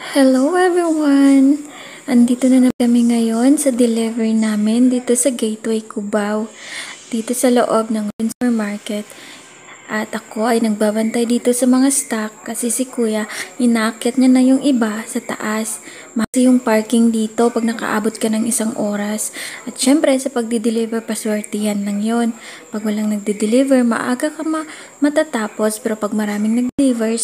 Hello everyone! Andito na naman kami ngayon sa delivery namin dito sa Gateway Cubao, dito sa loob ng supermarket. At ako ay nagbabantay dito sa mga stock kasi si kuya, inaakyat niya na yung iba sa taas. Kasi yung parking dito pag nakaabot ka ng isang oras. At syempre sa pagdi-deliver, paswertihan lang yon. Pag walang nagdi-deliver, maaga ka matatapos. Pero pag maraming nag-deliver,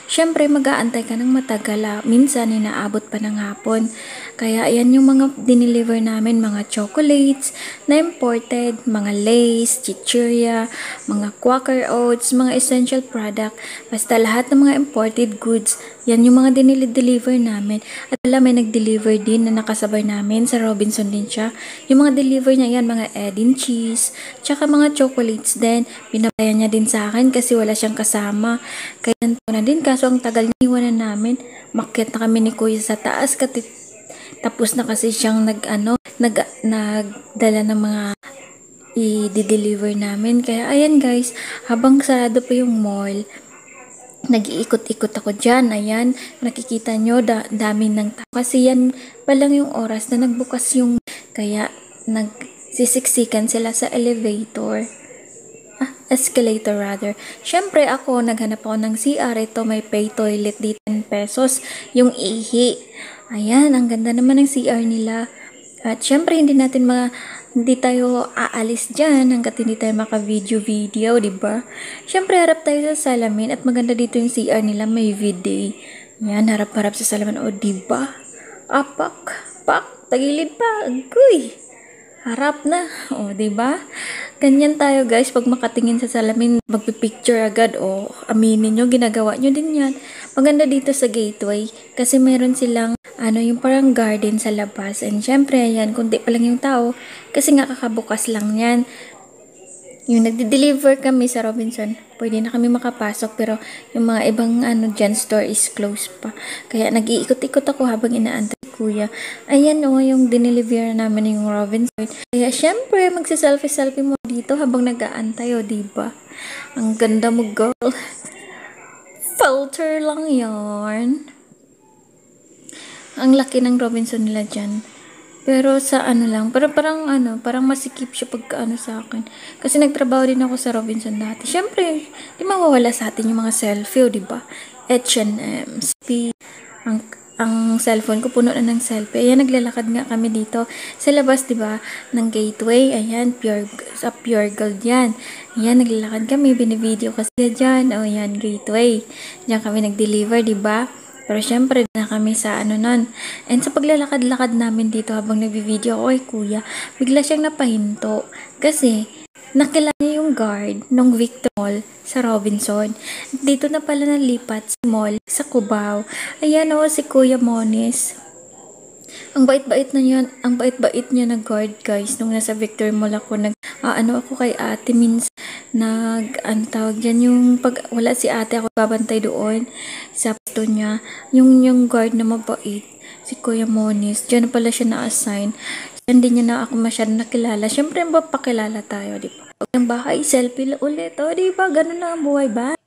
syempre mag-aantay ka ng matagal. Minsan, inaabot pa ng hapon. Kaya ayan yung mga dineliver namin, mga chocolates na imported, mga Lays, chichirya, mga Quaker Oats, mga essential product, basta lahat ng mga imported goods, yan yung mga dinili-deliver namin. At alam, may nag-deliver din na nakasabay namin, sa Robinson din siya. Yung mga deliver niya yan, mga Edin cheese, tsaka mga chocolates din. Pinabayan niya din sa akin kasi wala siyang kasama. Kaya nanto na din, kaso ang tagal niya iwanan namin. Makyat na kami ni kuya sa taas, tapos na kasi siyang nagdala ng mga i-deliver namin. Kaya ayan guys, habang sarado pa yung mall, nag-iikot-ikot ako dyan. Ayan, nakikita nyo, dami ng tao. Kasi yan pa lang yung oras na nagbukas yung, kaya nagsisiksikan sila sa escalator rather. Syempre ako, naghanap ako ng CR. Ito, may pay toilet dito, 10 pesos yung ihi. Ayan, ang ganda naman ng CR nila. At syempre, hindi tayo aalis dyan hanggat hindi tayo maka-video, diba? Syempre, harap tayo sa salamin at maganda dito yung CR nila, may video. Yan, harap-harap sa salamin. O, diba? Apak, tagilid pa, agoy. Harap na. O, diba? Ganyan tayo guys, pag makatingin sa salamin, magpipicture agad. O, aminin nyo, ginagawa nyo din yan. Maganda dito sa Gateway kasi meron silang yung parang garden sa labas. And syempre, ayan, kunti pa lang yung tao kasi nga kakabukas lang yan. Yung nagde-deliver kami sa Robinson, pwede na kami makapasok pero yung mga ibang dyan store is closed pa. Kaya nag-iikot-ikot ako habang inaantay kuya. Ayan yung dineliver namin yung Robinson. Kaya syempre, magsiselfie-selfie mo dito habang nag-aantay diba? Ang ganda mo, girl. Filter lang yarn. Ang laki ng Robinson nila dyan. Pero sa lang, parang masikip siya pagka sa akin. Kasi nagtrabaho din ako sa Robinson dati. Syempre, di mawawala sa atin yung mga selfie, di ba? H&M, ang cellphone ko puno na ng selfie. Ayan, naglalakad nga kami dito sa labas, di ba? Ng Gateway. Ayan, sa Pure Gold yan. Ayan, naglalakad kami, binivideo kasi dyan. O, ayan, Gateway. Diyan kami nag-deliver, di ba? Pero syempre na kami sa nun. And sa paglalakad-lakad namin dito habang nagbi-video ako kay kuya, bigla siyang napahinto. Kasi nakilala niya yung guard ng Victor Mall sa Robinson. Dito na pala nalipat sa mall sa Cubao. Ayan si Kuya Moniz. Ang bait-bait niya na guard guys. Nung nasa Victor Mall ako, ako kay ate minsan, tawag dyan, yung pag wala si ate, ako babantay doon sa pato niya, yung guard na mabait, si Kuya Moniz, dyan pala siya na-assign. Hindi niya na ako masyadong nakilala. Syempre, mapakilala tayo, di ba? Pag ng bahay, selfie ulit, di ba? Ganun lang ang buhay ba?